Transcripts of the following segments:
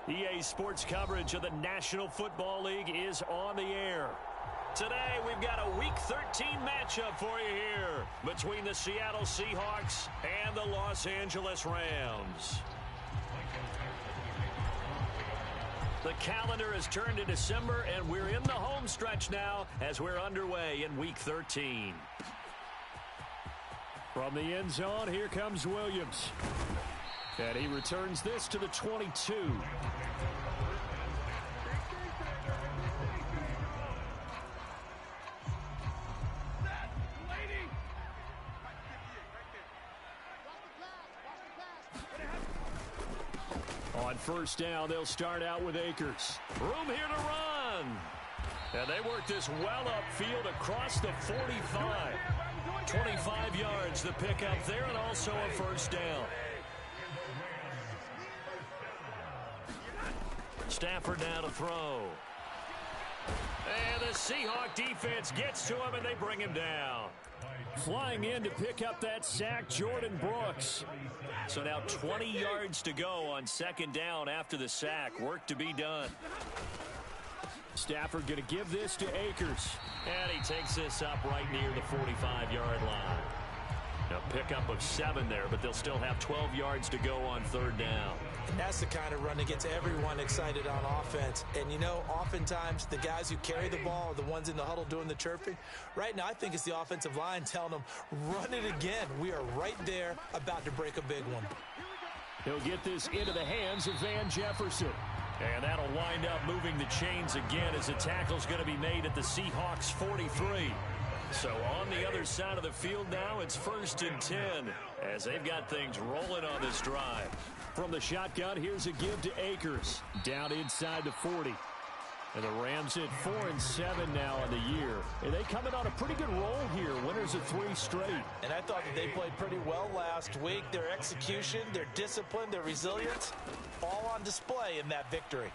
EA Sports coverage of the National Football League is on the air. Today, we've got a Week 13 matchup for you here between the Seattle Seahawks and the Los Angeles Rams. The calendar has turned to December, and we're in the home stretch now as we're underway in Week 13. From the end zone, here comes Williams. And he returns this to the 22. On first down, they'll start out with Akers. Room here to run. And they work this well upfield across the 45. 25 yards the pickup there, and also a first down. Stafford now to throw. And the Seahawk defense gets to him, and they bring him down. Flying in to pick up that sack, Jordan Brooks. So now 20 yards to go on second down after the sack. Work to be done. Stafford going to give this to Akers. And he takes this up right near the 45-yard line. A pickup of 7 there, but they'll still have 12 yards to go on third down. And that's the kind of run that gets everyone excited on offense. And, you know, oftentimes the guys who carry the ball are the ones in the huddle doing the chirping. Right now, I think it's the offensive line telling them, run it again. We are right there about to break a big one. He'll get this into the hands of Van Jefferson. And that'll wind up moving the chains again as the tackle's going to be made at the Seahawks 43. So on the other side of the field now, it's 1st and 10 as they've got things rolling on this drive. From the shotgun, here's a give to Akers. Down inside the 40. And the Rams at 4-7 now on the year. And they coming on a pretty good roll here. Winners of 3 straight. And I thought that they played pretty well last week. Their execution, their discipline, their resilience, all on display in that victory.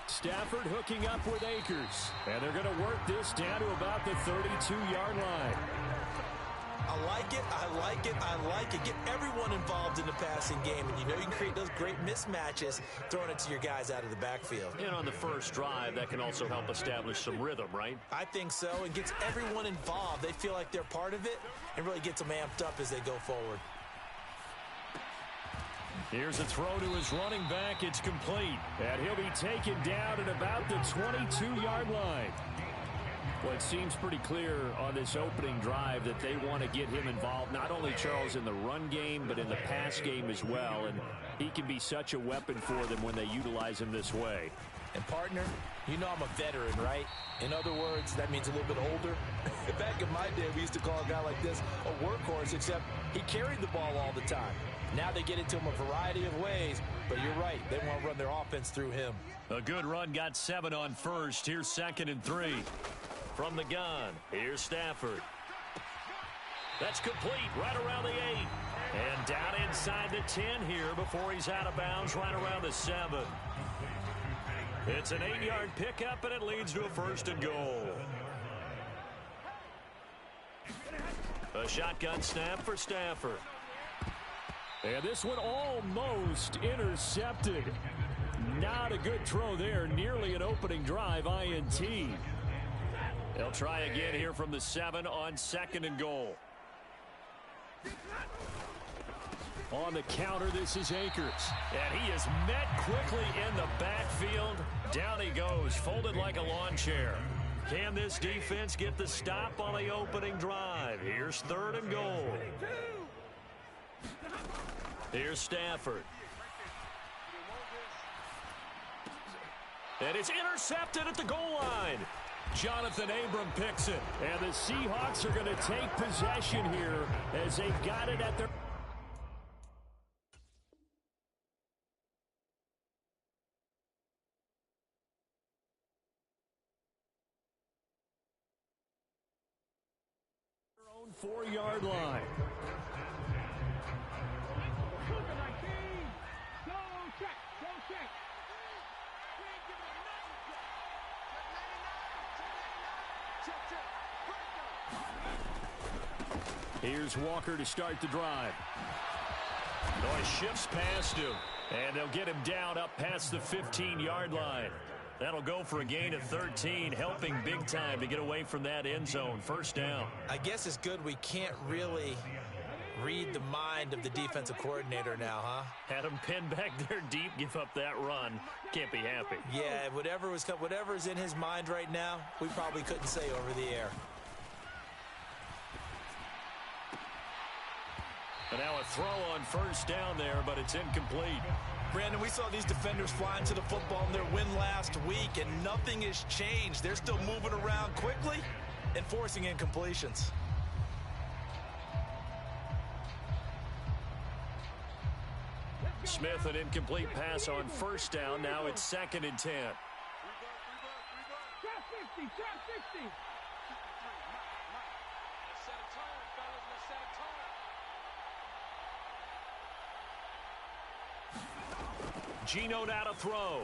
Stafford hooking up with Akers. And they're going to work this down to about the 32-yard line. I like it, I like it, I like it. Get everyone involved in the passing game. And you know you can create those great mismatches throwing it to your guys out of the backfield. And on the first drive, that can also help establish some rhythm, right? I think so. It gets everyone involved. They feel like they're part of it and really gets them amped up as they go forward. Here's a throw to his running back. It's complete. And he'll be taken down at about the 22-yard line. Well, it seems pretty clear on this opening drive that they want to get him involved, not only, Charles, in the run game, but in the pass game as well. And he can be such a weapon for them when they utilize him this way. And, partner, you know I'm a veteran, right? In other words, that means a little bit older. Back in my day, we used to call a guy like this a workhorse, except he carried the ball all the time. Now they get it to him a variety of ways, but you're right. They want to run their offense through him. A good run got 7 on first. Here's 2nd and 3. From the gun, here's Stafford. That's complete right around the 8. And down inside the 10 here before he's out of bounds right around the 7. It's an 8-yard pickup, and it leads to a 1st and goal. A shotgun snap for Stafford. And this one almost intercepted. Not a good throw there. Nearly an opening drive INT. They'll try again here from the 7 on 2nd and goal. On the counter, this is Akers. And he is met quickly in the backfield. Down he goes, folded like a lawn chair. Can this defense get the stop on the opening drive? Here's 3rd and goal. Here's Stafford. And it's intercepted at the goal line. Jonathan Abram picks it. And the Seahawks are going to take possession here as they've got it at their... own 4-yard line. Here's Walker to start the drive. Oh, he shifts past him. And they'll get him down up past the 15-yard line. That'll go for a gain of 13, helping big time to get away from that end zone. First down. I guess it's good we can't really read the mind of the defensive coordinator now, huh? Had him pinned back there deep, give up that run. Can't be happy. Yeah, whatever's in his mind right now, we probably couldn't say over the air. And now a throw on first down there, but it's incomplete. Brandon, we saw these defenders fly into the football in their win last week, and nothing has changed. They're still moving around quickly and forcing incompletions. Smith, an incomplete pass on first down. Now it's 2nd and 10. Geno now to throw.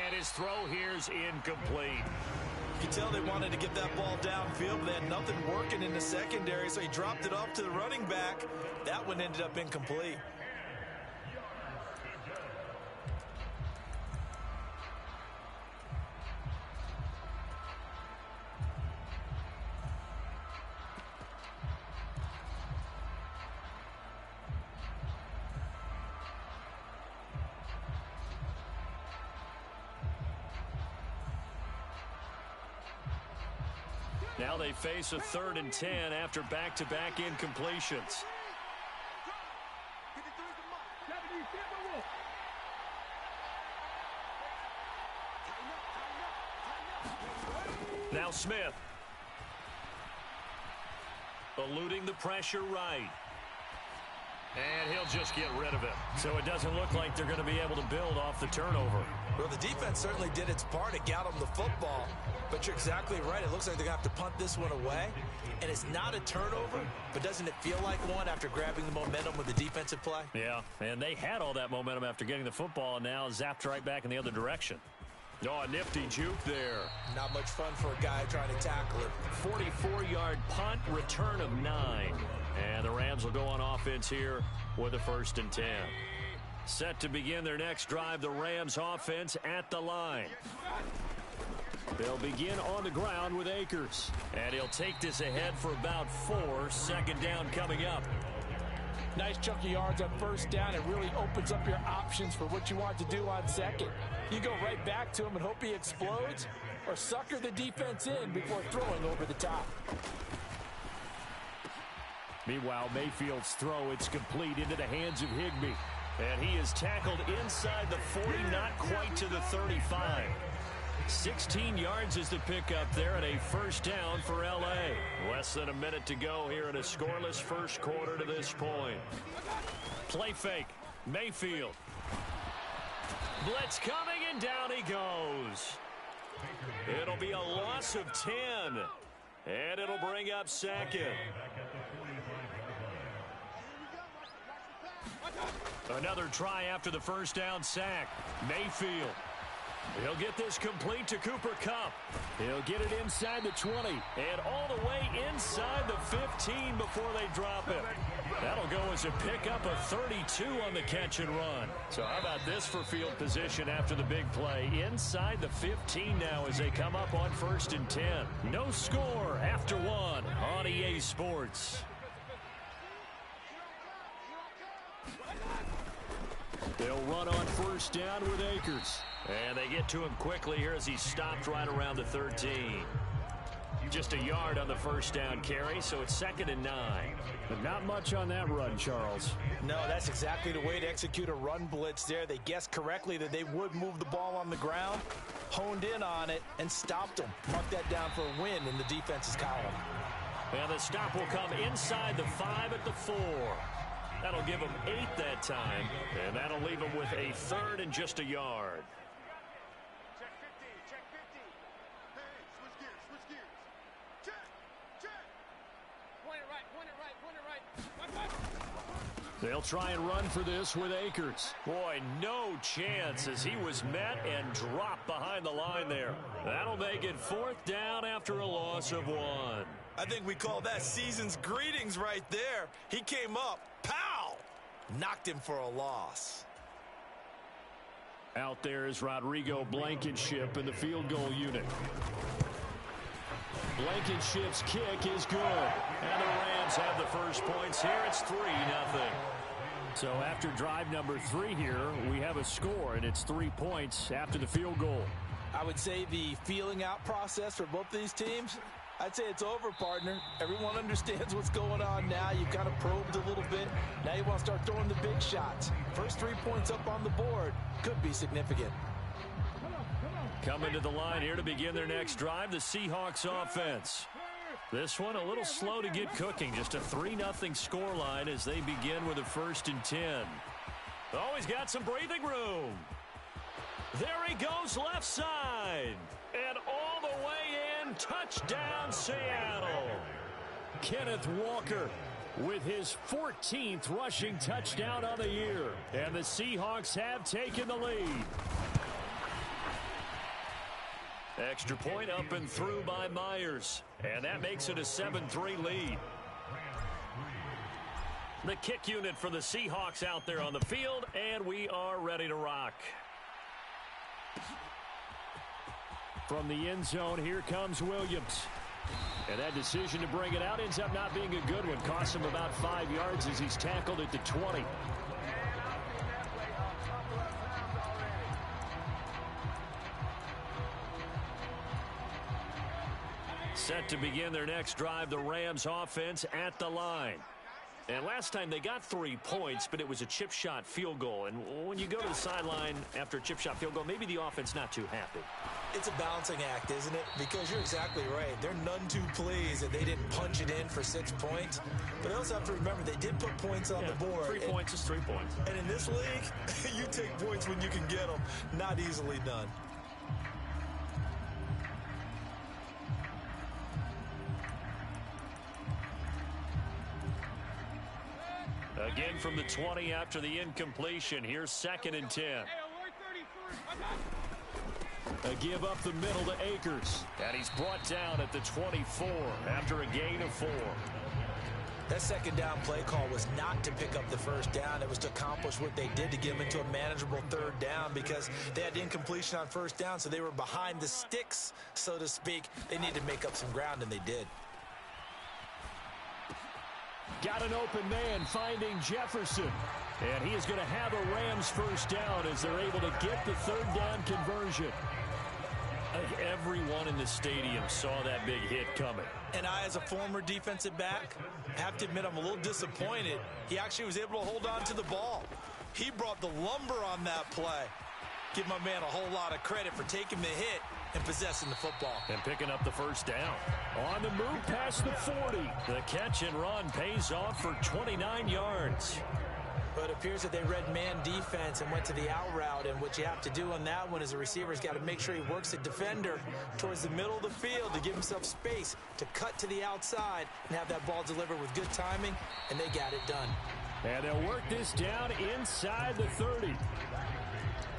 And his throw here's incomplete. You can tell they wanted to get that ball downfield, but they had nothing working in the secondary, so he dropped it off to the running back. That one ended up incomplete. Now they face a 3rd and 10 after back-to-back incompletions. Now Smith. Eluding the pressure right. And he'll just get rid of it. So it doesn't look like they're going to be able to build off the turnover. Well, the defense certainly did its part. It got them the football. But you're exactly right. It looks like they're going to have to punt this one away. And it's not a turnover, but doesn't it feel like one after grabbing the momentum with the defensive play? Yeah, and they had all that momentum after getting the football, and now zapped right back in the other direction. Oh, a nifty juke there. Not much fun for a guy trying to tackle it. 44-yard punt, return of 9. And the Rams will go on offense here with a 1st and 10. Set to begin their next drive, the Rams offense at the line. They'll begin on the ground with Akers. And he'll take this ahead for about 4. 2nd down coming up. Nice chunk of yards on first down. It really opens up your options for what you want to do on second. You go right back to him and hope he explodes, or sucker the defense in before throwing over the top. Meanwhile, Mayfield's throw, it's complete into the hands of Higbee. And he is tackled inside the 40, not quite to the 35. 16 yards is the pickup there at a 1st down for L.A. Less than a minute to go here in a scoreless first quarter to this point. Play fake. Mayfield. Blitz coming, and down he goes. It'll be a loss of 10. And it'll bring up 2nd. Another try after the 1st down sack. Mayfield. He'll get this complete to Cooper Kupp. He'll get it inside the 20 and all the way inside the 15 before they drop him. That'll go as a pickup of 32 on the catch and run. So how about this for field position after the big play? Inside the 15 now as they come up on 1st and 10. No score after 1 on EA Sports. They'll run on 1st down with Akers. And they get to him quickly here as he stopped right around the 13. Just a yard on the 1st down carry, so it's 2nd and 9. But not much on that run, Charles. No, that's exactly the way to execute a run blitz there. They guessed correctly that they would move the ball on the ground, honed in on it, and stopped them. Mark that down for a win in the defense's column. And the stop will come inside the 5 at the 4. That'll give them 8 that time, and that'll leave them with a 3rd and just a yard. They'll try and run for this with Akers. Boy, no chance as he was met and dropped behind the line there. That'll make it 4th down after a loss of 1. I think we call that season's greetings right there. He came up, pow! Knocked him for a loss. Out there is Rodrigo Blankenship in the field goal unit. Blankenship's kick is good. And the Rams have the first points here. It's 3-0. So after drive number 3 here, we have a score, and it's 3 points after the field goal. I would say the feeling out process for both these teams, I'd say it's over, partner. Everyone understands what's going on now. You've kind of probed a little bit. Now you want to start throwing the big shots. First 3 points up on the board could be significant. Coming to the line here to begin their next drive, the Seahawks offense. This one a little slow to get cooking. Just a 3-0 scoreline as they begin with a 1st and 10. Oh, he's got some breathing room. There he goes left side. And all the way in, touchdown Seattle. Kenneth Walker with his 14th rushing touchdown of the year. And the Seahawks have taken the lead. Extra point up and through by Myers. And that makes it a 7-3 lead. The kick unit for the Seahawks out there on the field, and we are ready to rock. From the end zone, here comes Williams. And that decision to bring it out ends up not being a good one. Costs him about 5 yards as he's tackled at the 20. Set to begin their next drive, the Rams offense at the line. And last time they got 3 points, but it was a chip shot field goal. And when you go to the sideline after a chip shot field goal, maybe the offense not too happy. It's a balancing act, isn't it? Because you're exactly right. They're none too pleased that they didn't punch it in for 6 points. But they also have to remember they did put points on the board. 3 points is 3 points. And in this league, you take points when you can get them. Not easily done. Again from the 20 after the incompletion. Here's 2nd and 10. A give up the middle to Akers. And he's brought down at the 24 after a gain of 4. That 2nd down play call was not to pick up the 1st down. It was to accomplish what they did to get them into a manageable 3rd down because they had incompletion on 1st down, so they were behind the sticks, so to speak. They needed to make up some ground, and they did. Got an open man finding Jefferson. And he is going to have a Rams 1st down as they're able to get the 3rd down conversion. I think everyone in the stadium saw that big hit coming. And I, as a former defensive back, have to admit I'm a little disappointed. He actually was able to hold on to the ball. He brought the lumber on that play. Give my man a whole lot of credit for taking the hit and possessing the football. And picking up the 1st down. On the move past the 40. The catch and run pays off for 29 yards. But it appears that they read man defense and went to the out route. And what you have to do on that one is a receiver's got to make sure he works the defender towards the middle of the field to give himself space to cut to the outside and have that ball delivered with good timing. And they got it done. And they'll work this down inside the 30.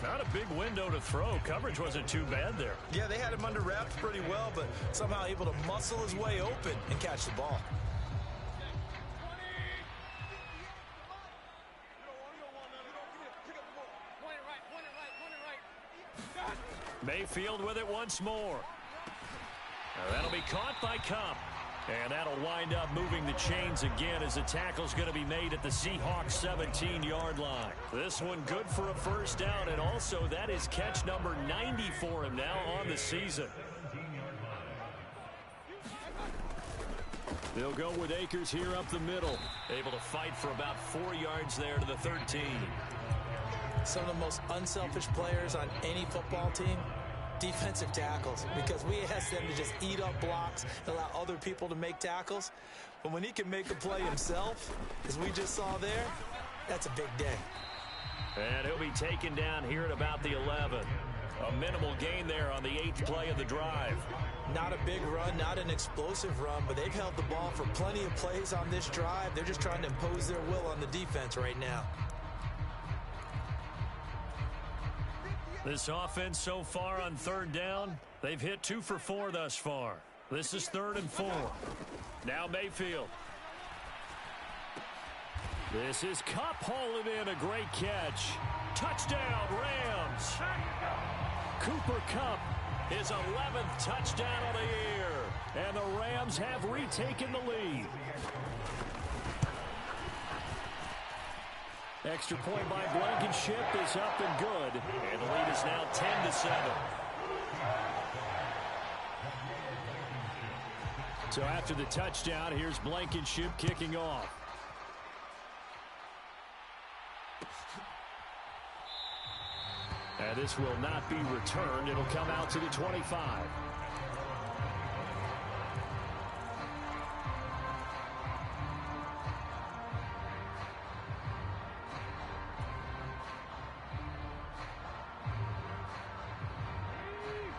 Not a big window to throw. Coverage wasn't too bad there. Yeah, they had him under wraps pretty well, but somehow able to muscle his way open and catch the ball. Mayfield with it once more. Now that'll be caught by Cup. And that'll wind up moving the chains again as the tackle's going to be made at the Seahawks 17-yard line. This one good for a 1st down, and also that is catch number 90 for him now on the season. They'll go with Akers here up the middle. Able to fight for about 4 yards there to the 13. Some of the most unselfish players on any football team, defensive tackles, because we ask them to just eat up blocks and allow other people to make tackles. But when he can make a play himself, as we just saw there, that's a big day. And he'll be taken down here at about the 11. A minimal gain there on the 8th play of the drive. Not a big run, not an explosive run, but they've held the ball for plenty of plays on this drive. They're just trying to impose their will on the defense right now. This offense so far on 3rd down, they've hit 2 for 4 thus far. This is 3rd and 4. Now Mayfield. This is Kupp hauling in a great catch. Touchdown, Rams. Cooper Kupp, his 11th touchdown of the year. And the Rams have retaken the lead. Extra point by Blankenship is up and good. And the lead is now 10-7. So after the touchdown, here's Blankenship kicking off. And this will not be returned. It'll come out to the 25.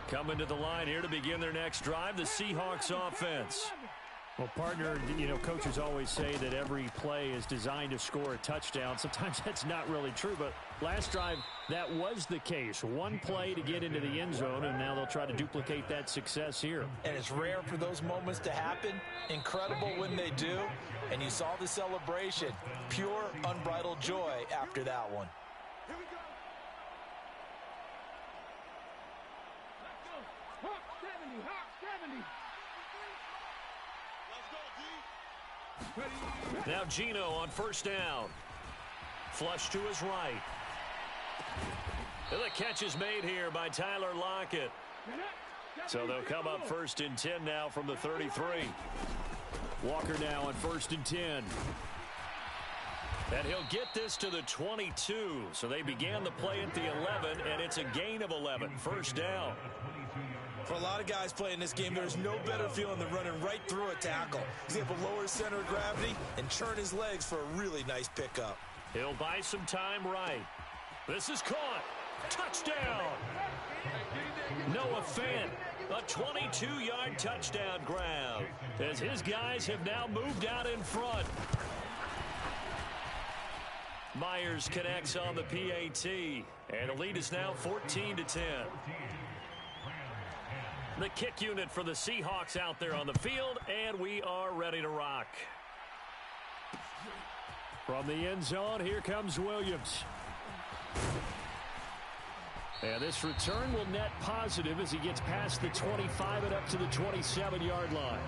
Coming to the line here to begin their next drive, the Seahawks offense. Well, partner, coaches always say that every play is designed to score a touchdown. Sometimes that's not really true, but last drive, that was the case. One play to get into the end zone, and now they'll try to duplicate that success here. And it's rare for those moments to happen. Incredible when they do. And you saw the celebration. Pure, unbridled joy after that one. Here we go. Hawk 70, Hawk 70. Now Geno on first down. Flush to his right. And the catch is made here by Tyler Lockett. So they'll come up 1st and 10 now from the 33. Walker now on 1st and 10. And he'll get this to the 22. So they began the play at the 11, and it's a gain of 11. First down. For a lot of guys playing this game, there's no better feeling than running right through a tackle. He's able to lower his center of gravity and churn his legs for a really nice pickup. He'll buy some time right. This is caught. Touchdown. Noah Fant, a 22-yard touchdown grab, as his guys have now moved out in front. Myers connects on the PAT, and the lead is now 14-10. The kick unit for the Seahawks out there on the field, and we are ready to rock. From the end zone, here comes Williams. And this return will net positive as he gets past the 25 and up to the 27-yard line.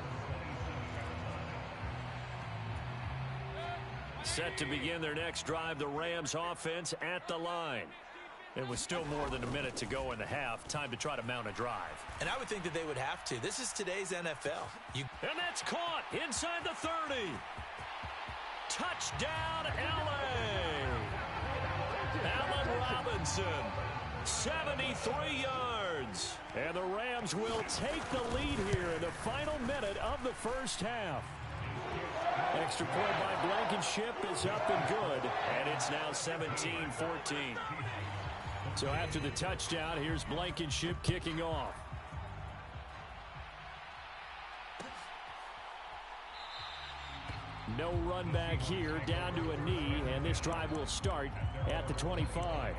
Set to begin their next drive, the Rams offense at the line. It was still more than a minute to go in the half. Time to try to mount a drive. And I would think that they would have to. This is today's NFL. And that's caught inside the 30. Touchdown, L.A. Allen Robinson, 73 yards. And the Rams will take the lead here in the final minute of the first half. Extra point by Blankenship is up and good. And it's now 17-14. So after the touchdown, here's Blankenship kicking off. No run back here, down to a knee, and this drive will start at the 25.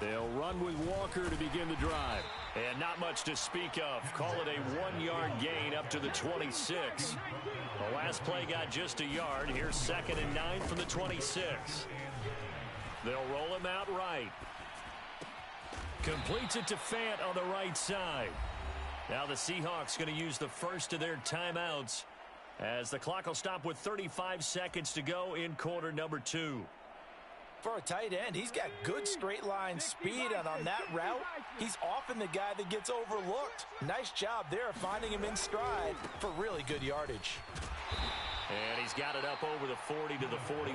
They'll run with Walker to begin the drive. And not much to speak of. Call it a 1-yard gain up to the 26. The last play got just a yard. Here's 2nd and 9 from the 26. They'll roll him out right. Completes it to Fant on the right side. Now the Seahawks going to use the first of their timeouts as the clock will stop with 35 seconds to go in quarter number 2. For a tight end, he's got good straight line speed, and on that route, he's often the guy that gets overlooked. Nice job there finding him in stride for really good yardage. And he's got it up over the 40 to the 41.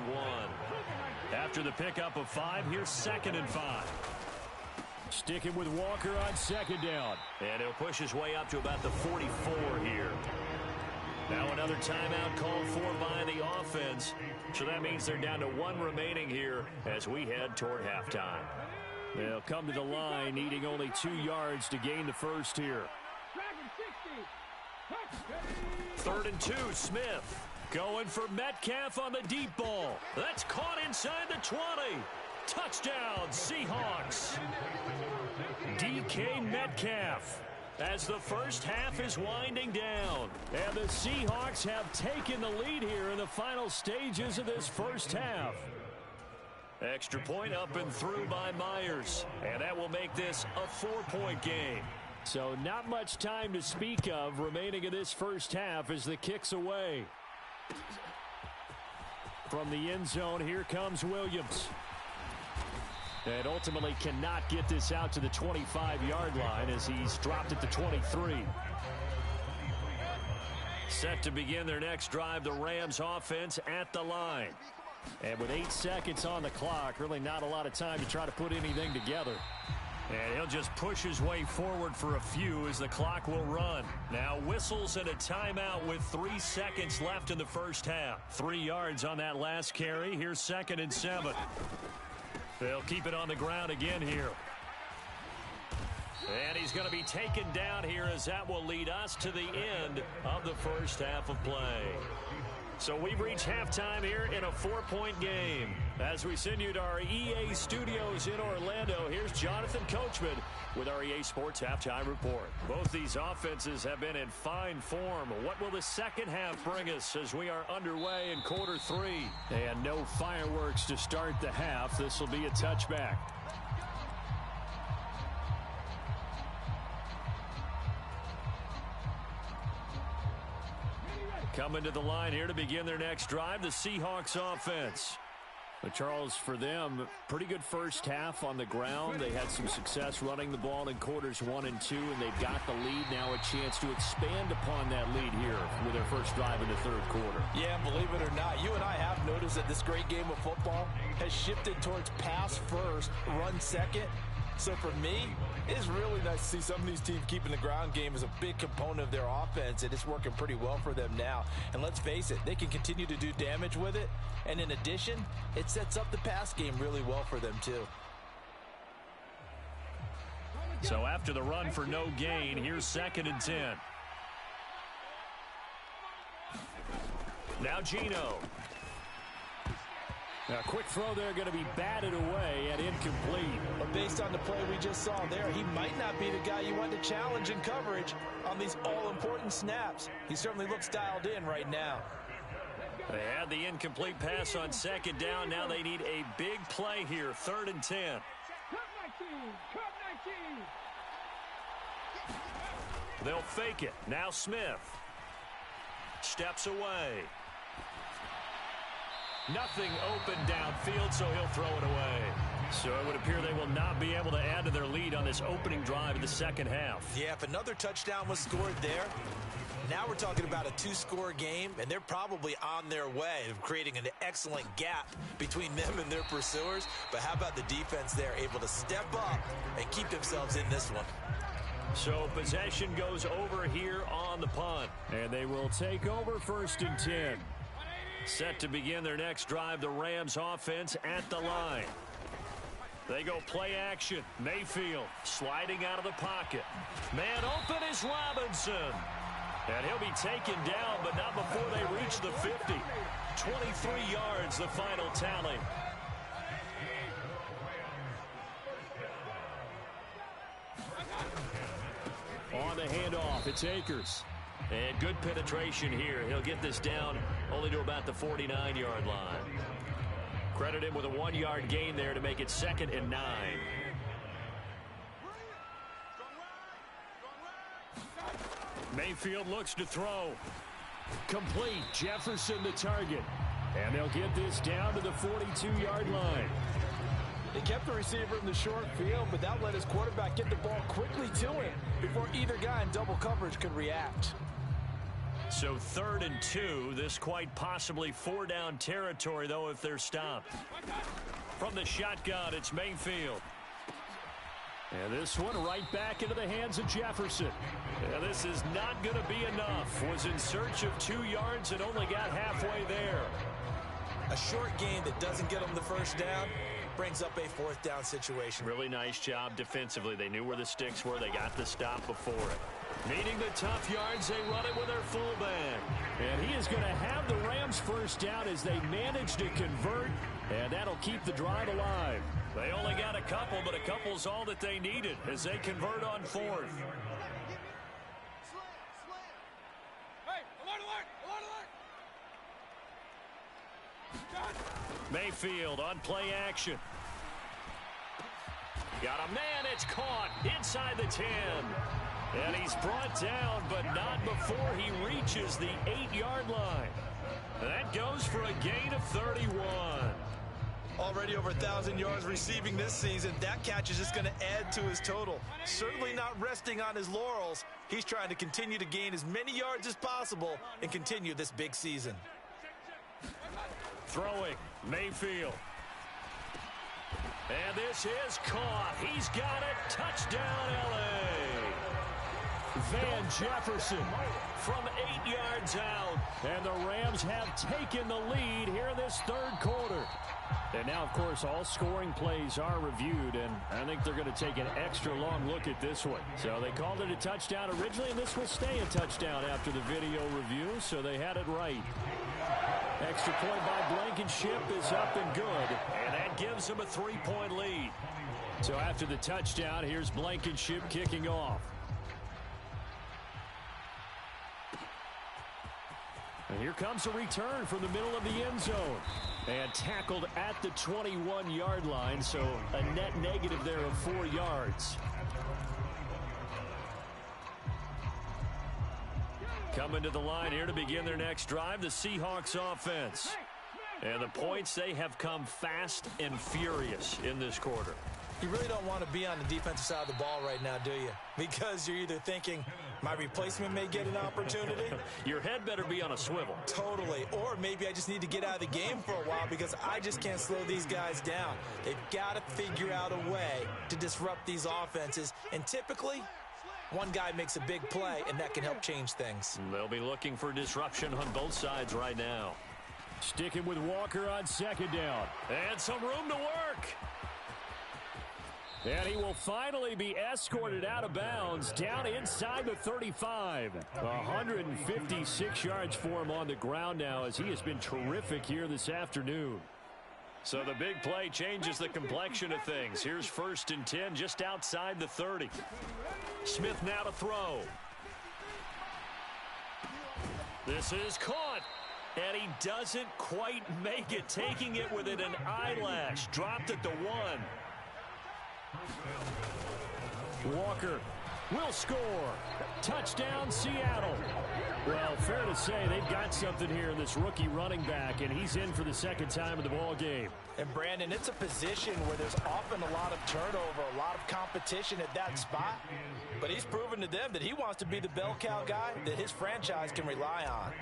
After the pickup of 5, here's 2nd and 5. Sticking with Walker on 2nd down. And he'll push his way up to about the 44 here. Now another timeout called for by the offense. So that means they're down to 1 remaining here as we head toward halftime. They'll come to the line, needing only 2 yards to gain the first here. 3rd and 2, Smith. Going for Metcalf on the deep ball. That's caught inside the 20. Touchdown, Seahawks. DK Metcalf. As the first half is winding down. And the Seahawks have taken the lead here in the final stages of this first half. Extra point up and through by Myers. And that will make this a 4-point game. So not much time to speak of remaining in this first half as the kick's away. From the end zone, here comes Williams. And ultimately cannot get this out to the 25-yard line as he's dropped at the 23. Set to begin their next drive, the Rams offense at the line. And with 8 seconds on the clock, really not a lot of time to try to put anything together. And he'll just push his way forward for a few as the clock will run. Now whistles and a timeout with 3 seconds left in the first half. 3 yards on that last carry. Here's 2nd and 7. They'll keep it on the ground again here. And he's going to be taken down here as that will lead us to the end of the first half of play. So we've reached halftime here in a 4-point game. As we send you to our EA studios in Orlando, here's Jonathan Coachman with our EA Sports Halftime Report. Both these offenses have been in fine form. What will the second half bring us as we are underway in quarter 3? And no fireworks to start the half. This will be a touchback. Coming to the line here to begin their next drive, the Seahawks offense. But Charles, for them, pretty good first half on the ground. They had some success running the ball in quarters 1 and 2, and they've got the lead now, a chance to expand upon that lead here with their first drive in the third quarter. Yeah, believe it or not, you and I have noticed that this great game of football has shifted towards pass first, run second. So for me, it's really nice to see some of these teams keeping the ground game as a big component of their offense, and it's working pretty well for them now. And let's face it, they can continue to do damage with it. And in addition, it sets up the pass game really well for them too. So after the run for no gain, here's 2nd and 10. Now Geno. A quick throw there going to be batted away and incomplete. But based on the play we just saw there, he might not be the guy you want to challenge in coverage on these all-important snaps. He certainly looks dialed in right now. They had the incomplete pass on 2nd down. Now they need a big play here, 3rd and 10. They'll fake it. Now Smith steps away. Nothing open downfield, so he'll throw it away. So it would appear they will not be able to add to their lead on this opening drive of the second half. Yeah, if another touchdown was scored there, now we're talking about a 2-score game, and they're probably on their way of creating an excellent gap between them and their pursuers. But how about the defense there, able to step up and keep themselves in this one? So possession goes over here on the punt. And they will take over 1st and 10. Set to begin their next drive, the Rams offense at the line. They go play action. Mayfield sliding out of the pocket. Man open is Robinson. And he'll be taken down, but not before they reach the 50. 23 yards, the final tally. On the handoff, it's Akers. And good penetration here. He'll get this down only to about the 49-yard line. Credit him with a 1-yard gain there to make it 2nd and 9. Mayfield looks to throw. Complete. Jefferson the target. And they'll get this down to the 42-yard line. They kept the receiver in the short field, but that let his quarterback get the ball quickly to him before either guy in double coverage could react. So 3rd and 2, this quite possibly 4-down territory, though, if they're stopped. From the shotgun, it's Mayfield. And this one right back into the hands of Jefferson. And this is not going to be enough. Was in search of 2 yards and only got halfway there. A short gain that doesn't get them the first down brings up a 4th down situation. Really nice job defensively. They knew where the sticks were. They got the stop before it. Needing the tough yards, they run it with their fullback. And he is going to have the Rams first down as they manage to convert, and that'll keep the drive alive. They only got a couple, but a couple's all that they needed as they convert on fourth. Hey, alert, alert, alert, alert! Mayfield on play action. Got a man, it's caught inside the 10. And he's brought down, but not before he reaches the 8-yard line. That goes for a gain of 31. Already over 1,000 yards receiving this season. That catch is just going to add to his total. Certainly not resting on his laurels. He's trying to continue to gain as many yards as possible and continue this big season. Throwing, Mayfield. And this is caught. He's got it. Touchdown, L.A. Van Jefferson from 8 yards out. And the Rams have taken the lead here in this third quarter. And now, of course, all scoring plays are reviewed, and I think they're going to take an extra long look at this one. So they called it a touchdown originally, and this will stay a touchdown after the video review, so they had it right. Extra point by Blankenship is up and good. And that gives them a 3-point lead. So after the touchdown, here's Blankenship kicking off. And here comes a return from the middle of the end zone. And tackled at the 21-yard line, so a net negative there of 4 yards. Coming to the line here to begin their next drive, the Seahawks offense. And the points, they have come fast and furious in this quarter. You really don't want to be on the defensive side of the ball right now, do you? Because you're either thinking, my replacement may get an opportunity. Your head better be on a swivel. Totally. Or maybe I just need to get out of the game for a while because I just can't slow these guys down. They've got to figure out a way to disrupt these offenses. And typically, one guy makes a big play, and that can help change things. They'll be looking for disruption on both sides right now. Sticking with Walker on second down. And some room to work. And he will finally be escorted out of bounds down inside the 35. 156 yards for him on the ground now as he has been terrific here this afternoon. So the big play changes the complexion of things. Here's 1st and 10 just outside the 30. Smith now to throw. This is caught. And he doesn't quite make it, taking it within an eyelash. Dropped at the 1. Walker will score. Touchdown, Seattle. Well, fair to say they've got something here in this rookie running back, and he's in for the second time in the ball game. And, Brandon, it's a position where there's often a lot of turnover, a lot of competition at that spot. But he's proven to them that he wants to be the bell cow guy that his franchise can rely on.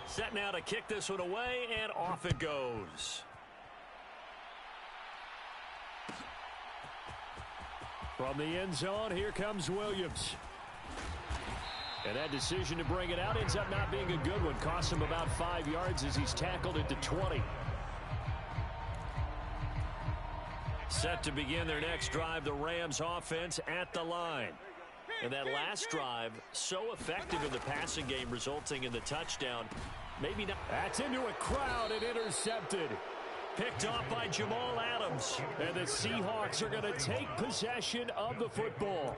Set now to kick this one away, and off it goes. From the end zone, here comes Williams. And that decision to bring it out ends up not being a good one. Costs him about 5 yards as he's tackled at the 20. Set to begin their next drive, the Rams offense at the line. And that last drive, so effective in the passing game, resulting in the touchdown. Maybe not. That's into a crowd and intercepted. Picked off by Jamal Adams. And the Seahawks are going to take possession of the football.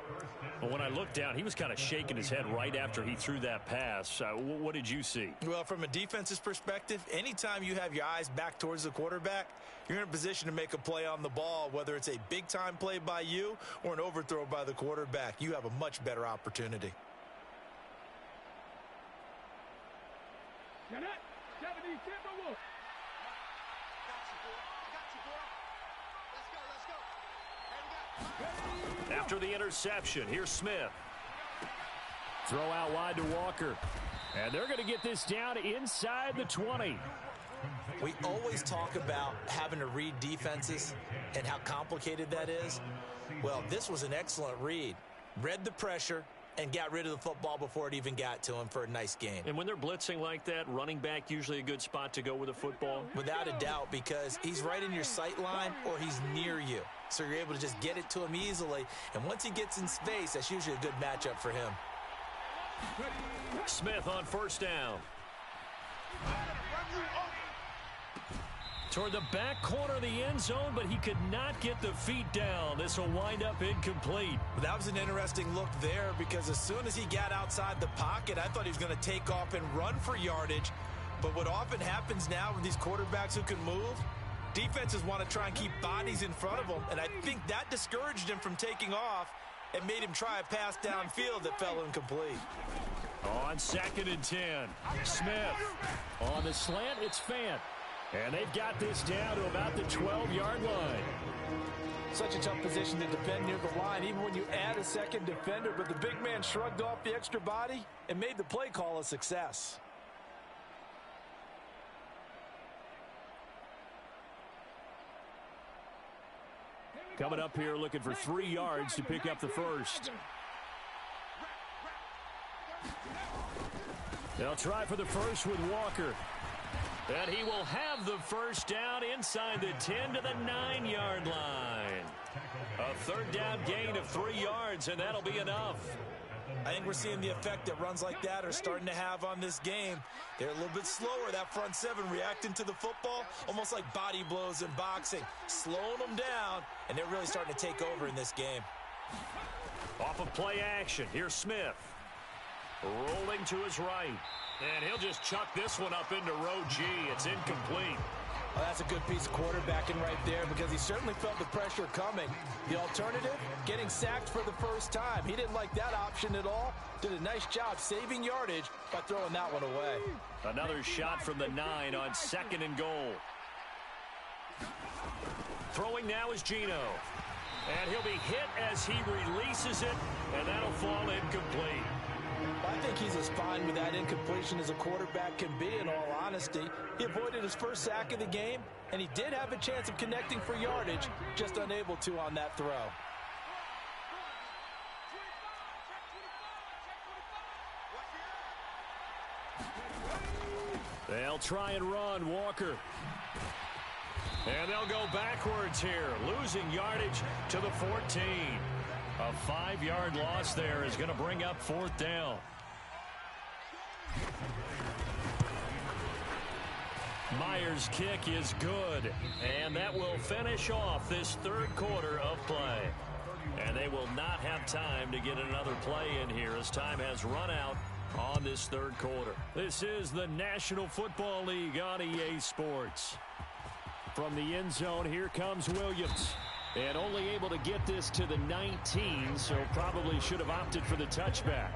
Well, when I looked down, he was kind of shaking his head right after he threw that pass. What did you see? Well, from a defense's perspective, anytime you have your eyes back towards the quarterback, you're in a position to make a play on the ball, whether it's a big-time play by you or an overthrow by the quarterback. You have a much better opportunity. After the interception, here's Smith. Throw out wide to Walker. And they're going to get this down inside the 20. We always talk about having to read defenses and how complicated that is. Well, this was an excellent read. Read the pressure and got rid of the football before it even got to him for a nice gain. And when they're blitzing like that, running back usually a good spot to go with a football? Without a doubt, because he's right in your sight line or he's near you. So you're able to just get it to him easily. And once he gets in space, that's usually a good matchup for him. Smith on first down. Toward the back corner of the end zone, but he could not get the feet down. This will wind up incomplete. That was an interesting look there because as soon as he got outside the pocket, I thought he was going to take off and run for yardage. But what often happens now with these quarterbacks who can move, defenses want to try and keep bodies in front of them, and I think that discouraged him from taking off and made him try a pass downfield that fell incomplete. On 2nd and 10, Smith. On the slant, it's Fant. And they've got this down to about the 12-yard line. Such a tough position to defend near the line, even when you add a second defender, but the big man shrugged off the extra body and made the play call a success. Coming up here looking for 3 yards to pick up the first. They'll try for the first with Walker. And he will have the first down inside the 10 to the 9-yard line. A third down gain of 3 yards, and that'll be enough. I think we're seeing the effect that runs like that are starting to have on this game. They're a little bit slower, that front seven, reacting to the football, almost like body blows in boxing, slowing them down, and they're really starting to take over in this game. Off of play action, here's Smith. Rolling to his right. And he'll just chuck this one up into row G. It's incomplete. Well, that's a good piece of quarterbacking right there because he certainly felt the pressure coming. The alternative, getting sacked for the first time. He didn't like that option at all. Did a nice job saving yardage by throwing that one away. Another shot from the 9 on 2nd and goal. Throwing now is Geno. And he'll be hit as he releases it, and that'll fall incomplete. I think he's as fine with that incompletion as a quarterback can be, in all honesty. He avoided his first sack of the game, and he did have a chance of connecting for yardage, just unable to on that throw. They'll try and run Walker. And they'll go backwards here, losing yardage to the 14. A 5-yard loss there is going to bring up 4th down. Myers' kick is good, and that will finish off this third quarter of play. And they will not have time to get another play in here as time has run out on this third quarter. This is the National Football League on EA Sports. From the end zone, here comes Williams. And only able to get this to the 19, so probably should have opted for the touchback.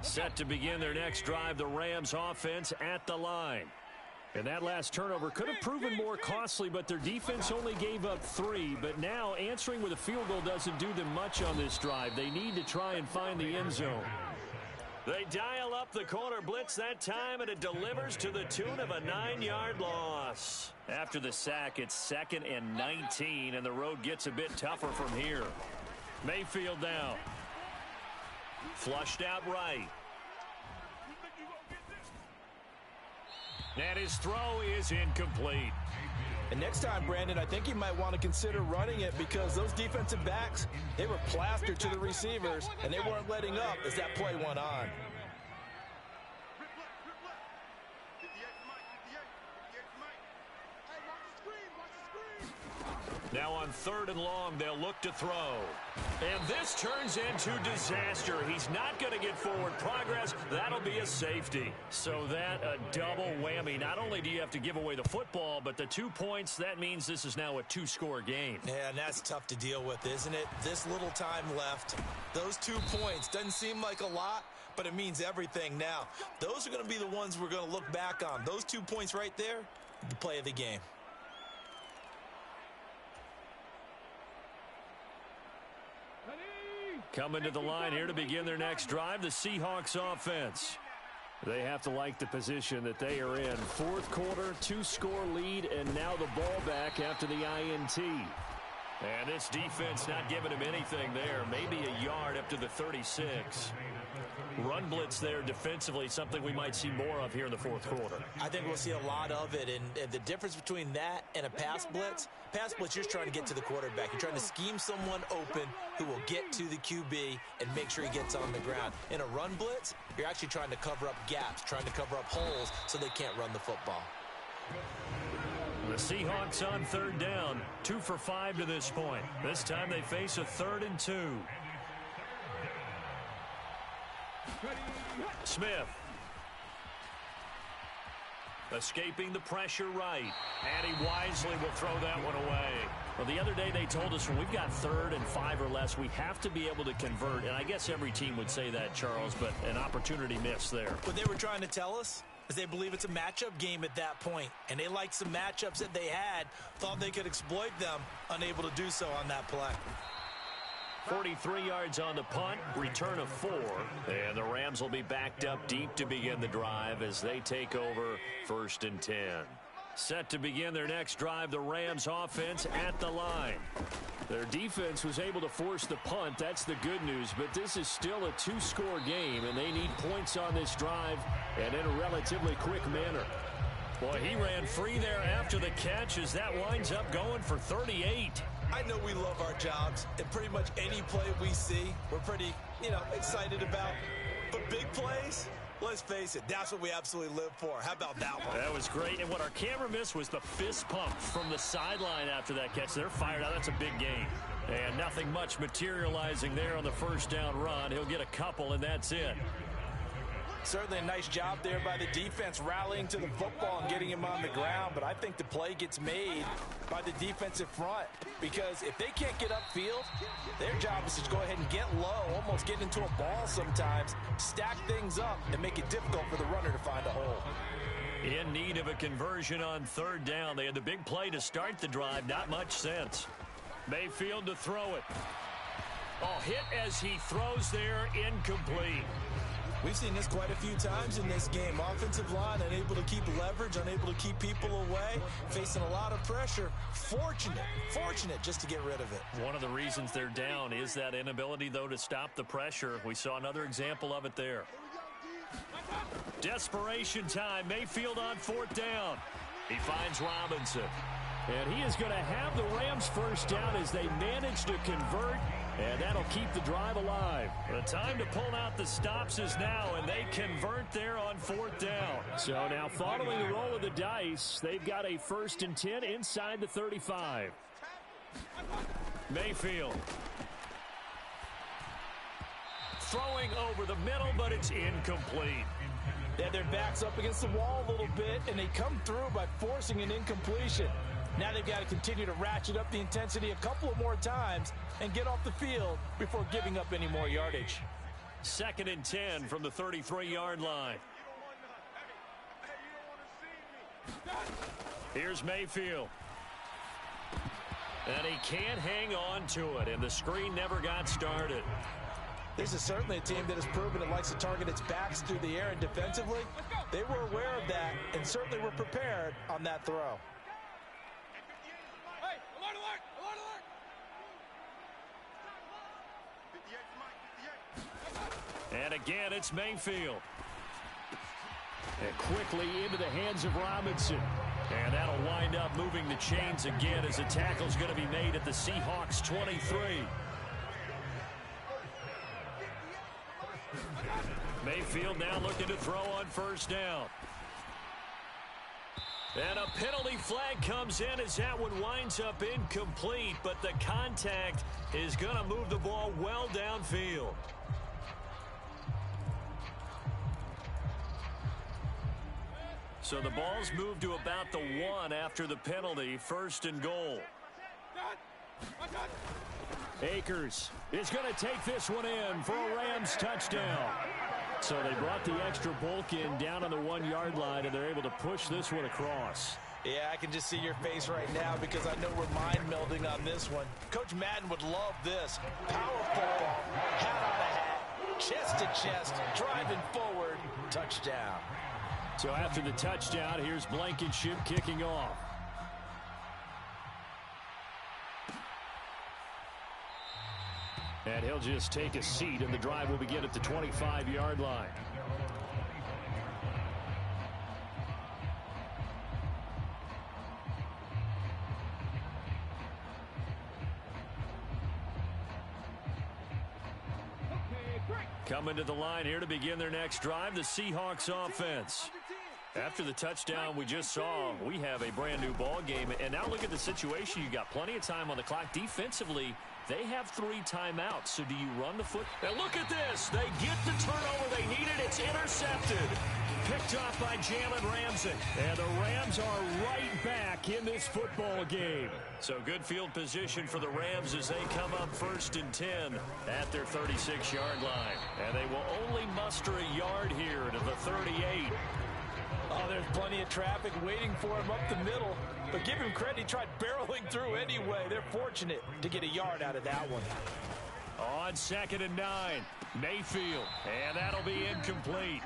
Set to begin their next drive, the Rams offense at the line. And that last turnover could have proven more costly, but their defense only gave up 3. But now answering with a field goal doesn't do them much on this drive. They need to try and find the end zone. They dial up the corner blitz that time, and it delivers to the tune of a 9-yard loss. After the sack, it's 2nd and 19, and the road gets a bit tougher from here. Mayfield down. Flushed out right. And his throw is incomplete. And next time, Brandon, I think you might want to consider running it because those defensive backs, they were plastered to the receivers, and they weren't letting up as that play went on. Now on 3rd and long, they'll look to throw. And this turns into disaster. He's not going to get forward progress. That'll be a safety. So that a double whammy. Not only do you have to give away the football, but the 2 points, that means this is now a 2-score game. Yeah, and that's tough to deal with, isn't it? This little time left. Those 2 points doesn't seem like a lot, but it means everything now. Those are going to be the ones we're going to look back on. Those 2 points right there, the play of the game. Coming to the line here to begin their next drive, the Seahawks offense. They have to like the position that they are in. 4th quarter, 2-score lead, and now the ball back after the INT. And this defense not giving him anything there. Maybe a yard up to the 36. Run blitz there defensively, something we might see more of here in the fourth quarter. I think we'll see a lot of it. And the difference between that and a pass blitz, you're just trying to get to the quarterback. You're trying to scheme someone open who will get to the QB and make sure he gets on the ground. In a run blitz, you're actually trying to cover up gaps, trying to cover up holes so they can't run the football. The Seahawks on third down, 2 for 5 to this point. This time they face a 3rd and 2. Smith. Escaping the pressure right. And he wisely will throw that one away. Well, the other day they told us when we've got 3rd and 5 or less, we have to be able to convert. And I guess every team would say that, Charles, but an opportunity missed there. What they were trying to tell us is they believe it's a matchup game at that point. And they liked some matchups that they had, thought they could exploit them, unable to do so on that play. 43 yards on the punt, return of 4, and the Rams will be backed up deep to begin the drive as they take over 1st and 10. Set to begin their next drive, the Rams offense at the line. Their defense was able to force the punt. That's the good news, but this is still a 2-score game, and they need points on this drive and in a relatively quick manner. Boy, he ran free there after the catch as that winds up going for 38. I know we love our jobs, and pretty much any play we see, we're pretty, excited about. But big plays, let's face it, that's what we absolutely live for. How about that one? That was great, and what our camera missed was the fist pump from the sideline after that catch. They're fired out. That's a big game. And nothing much materializing there on the first down run. He'll get a couple, and that's it. Certainly a nice job there by the defense rallying to the football and getting him on the ground, but I think the play gets made by the defensive front because if they can't get upfield, their job is to go ahead and get low, almost get into a ball sometimes, stack things up, and make it difficult for the runner to find a hole. In need of a conversion on 3rd down. They had the big play to start the drive, not much sense. Mayfield to throw it. Oh, hit as he throws there, incomplete. We've seen this quite a few times in this game. Offensive line unable to keep leverage, unable to keep people away, facing a lot of pressure. Fortunate just to get rid of it. One of the reasons they're down is that inability, though, to stop the pressure. We saw another example of it there. Desperation time. Mayfield on 4th down. He finds Robinson. And he is going to have the Rams first down as they manage to convert. And that'll keep the drive alive. The time to pull out the stops is now, and they convert there on 4th down. So now following the roll of the dice, they've got a 1st and 10 inside the 35. Mayfield. Throwing over the middle, but it's incomplete. They have their backs up against the wall a little bit, and they come through by forcing an incompletion. Now they've got to continue to ratchet up the intensity a couple of more times and get off the field before giving up any more yardage. 2nd and 10 from the 33-yard line. Here's Mayfield. And he can't hang on to it, and the screen never got started. This is certainly a team that has proven it likes to target its backs through the air, and defensively, they were aware of that and certainly were prepared on that throw. And again, it's Mayfield. And quickly into the hands of Robinson. And that'll wind up moving the chains again as the tackle's going to be made at the Seahawks 23. Mayfield now looking to throw on 1st down. And a penalty flag comes in as that one winds up incomplete, but the contact is going to move the ball well downfield. So the ball's moved to about the 1 after the penalty, 1st and goal. Akers is going to take this one in for a Rams touchdown. So they brought the extra bulk in down on the 1-yard line, and they're able to push this one across. Yeah, I can just see your face right now because I know we're mind melding on this one. Coach Madden would love this. Power football, hat on a hat, chest to chest, driving forward, touchdown. So after the touchdown, here's Blankenship kicking off. And he'll just take a seat, and the drive will begin at the 25-yard line. Coming to the line here to begin their next drive, the Seahawks offense. After the touchdown we just saw, we have a brand new ball game. And now look at the situation. You got plenty of time on the clock. Defensively, they have 3 timeouts. So do you run the foot? And look at this. They get the turnover they needed. It's intercepted. Picked off by Jalen Ramsey. And the Rams are right back in this football game. So good field position for the Rams as they come up 1st and 10 at their 36-yard line. And they will only muster a yard here to the 38. Oh, there's plenty of traffic waiting for him up the middle. But give him credit, he tried barreling through anyway. They're fortunate to get a yard out of that one. On 2nd and 9, Mayfield. And that'll be incomplete.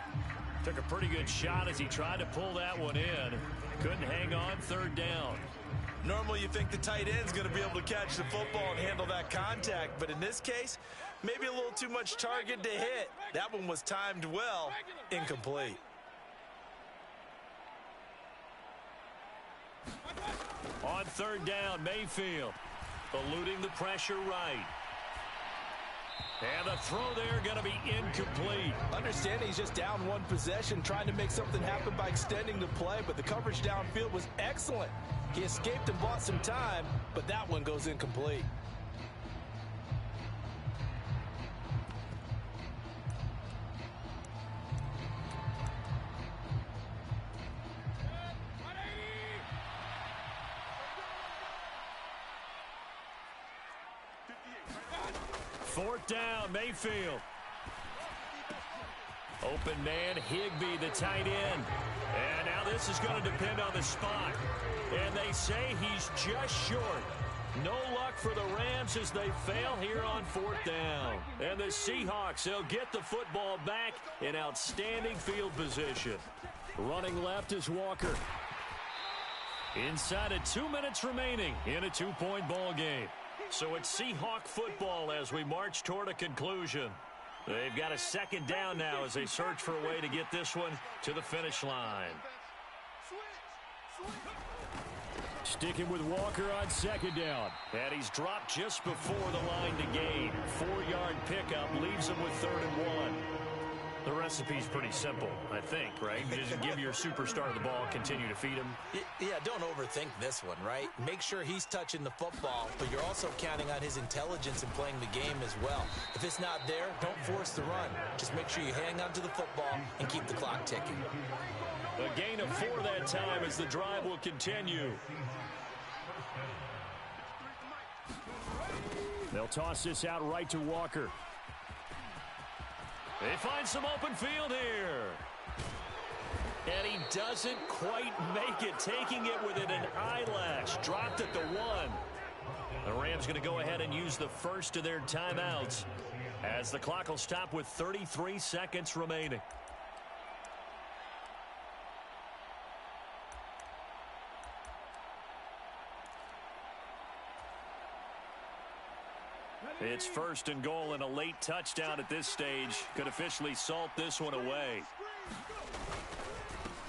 Took a pretty good shot as he tried to pull that one in. Couldn't hang on 3rd down. Normally you think the tight end's going to be able to catch the football and handle that contact. But in this case, maybe a little too much target to hit. That one was timed well. Incomplete. On 3rd down, Mayfield eluding the pressure right. And the throw there going to be incomplete. Understand he's just down 1 possession, trying to make something happen by extending the play, but the coverage downfield was excellent. He escaped and bought some time, but that one goes incomplete. Fourth down, Mayfield. Open man, Higbee, the tight end. And now this is going to depend on the spot. And they say he's just short. No luck for the Rams as they fail here on 4th down. And the Seahawks, they'll get the football back in outstanding field position. Running left is Walker. Inside of 2 minutes remaining in a 2-point ball game. So it's Seahawk football as we march toward a conclusion. They've got a 2nd down now as they search for a way to get this one to the finish line. Sticking with Walker on 2nd down. And he's dropped just before the line to gain. 4-yard pickup leaves him with 3rd and 1. The recipe's pretty simple, I think, right? Just give your superstar the ball, continue to feed him. Yeah, don't overthink this one, right? Make sure he's touching the football, but you're also counting on his intelligence in playing the game as well. If it's not there, don't force the run. Just make sure you hang on to the football and keep the clock ticking. A gain of 4 that time as the drive will continue. They'll toss this out right to Walker. They find some open field here. And he doesn't quite make it, taking it within an eyelash. Dropped at the 1. The Rams going to go ahead and use the first of their timeouts as the clock will stop with 33 seconds remaining. It's 1st and goal, and a late touchdown at this stage could officially salt this one away.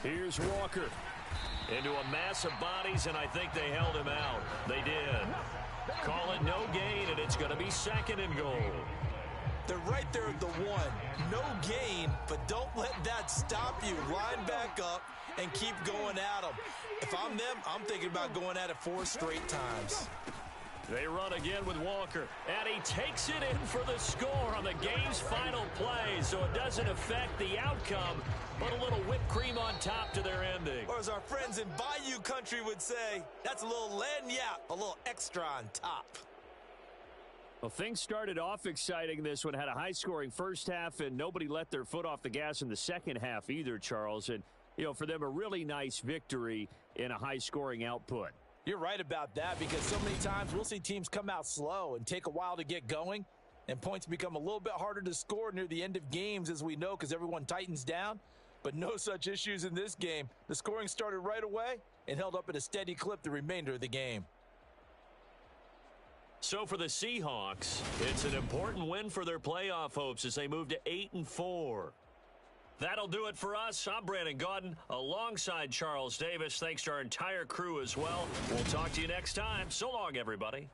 Here's Walker. Into a mass of bodies, and I think they held him out. They did. Call it no gain, and it's going to be 2nd and goal. They're right there at the 1. No gain, but don't let that stop you. Line back up and keep going at them. If I'm them, I'm thinking about going at it 4 straight times. They run again with Walker, and he takes it in for the score on the game's final play, so it doesn't affect the outcome, but a little whipped cream on top to their ending. Or as our friends in Bayou country would say, that's a little lagniappe, a little extra on top. Well, things started off exciting. This one had a high-scoring first half, and nobody let their foot off the gas in the second half either, Charles. And, you know, for them, a really nice victory in a high-scoring output. You're right about that, because so many times we'll see teams come out slow and take a while to get going, and points become a little bit harder to score near the end of games, as we know, because everyone tightens down. But no such issues in this game. The scoring started right away and held up at a steady clip the remainder of the game. So for the Seahawks, it's an important win for their playoff hopes as they move to 8-4. That'll do it for us. I'm Brandon Gaudin alongside Charles Davis. Thanks to our entire crew as well. We'll talk to you next time. So long, everybody.